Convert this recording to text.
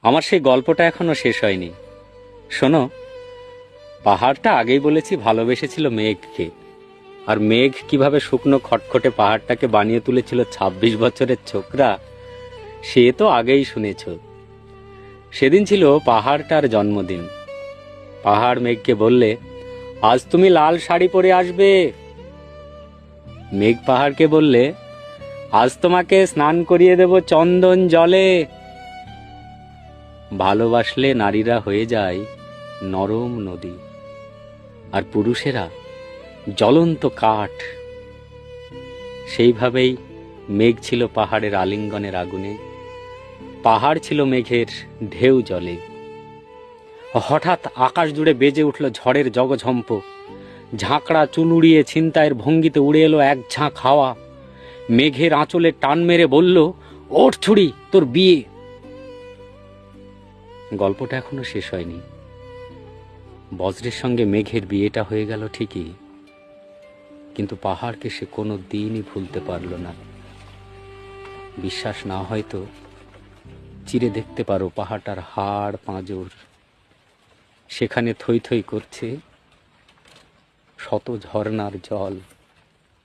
আমার সেই গল্পটা এখনো শেষ হয়নি। শোনো, পাহাড়টা আগেই বলেছি ভালোবেসেছিল মেঘকে, আর মেঘ কিভাবে শুকনো খটখটে পাহাড়টাকে বানিয়ে তুলেছিল ২৬ বছরের ছোকরা, সে তো আগেই শুনেছ। সেদিন ছিল পাহাড়টার জন্মদিন। পাহাড় মেঘকে বললে, আজ তুমি লাল শাড়ি পরে আসবে। মেঘ পাহাড়কে বললে, আজ তোমাকে স্নান করিয়ে দেব চন্দন জলে। ভালোবাসলে নারীরা হয়ে যায় নরম নদী, আর পুরুষেরা জ্বলন্ত কাঠ। সেইভাবেই মেঘ ছিল পাহাড়ের আলিঙ্গনের আগুনে, পাহাড় ছিল মেঘের ঢেউ জলে। হঠাৎ আকাশ জুড়ে বেজে উঠল ঝড়ের জগঝম্প। ঝাঁকড়া চুল উড়িয়ে ছিনতাইয়ের ভঙ্গিতে উড়ে এলো এক ঝাঁক হাওয়া। মেঘের আঁচলে টান মেরে বলল, ওঠ ছুরি, তোর বিয়ে। গল্পটা এখনো শেষ হয়নি। বজ্রের সঙ্গে মেঘের বিয়েটা হয়ে গেল ঠিকই, কিন্তু পাহাড়কে সে কোনো দিনই ভুলতে পারল না। বিশ্বাস না হয় তো চিরে দেখতে পারো পাহাড়টার হাড় পাঁজর, সেখানে থই থই করছে শত ঝর্ণার জল।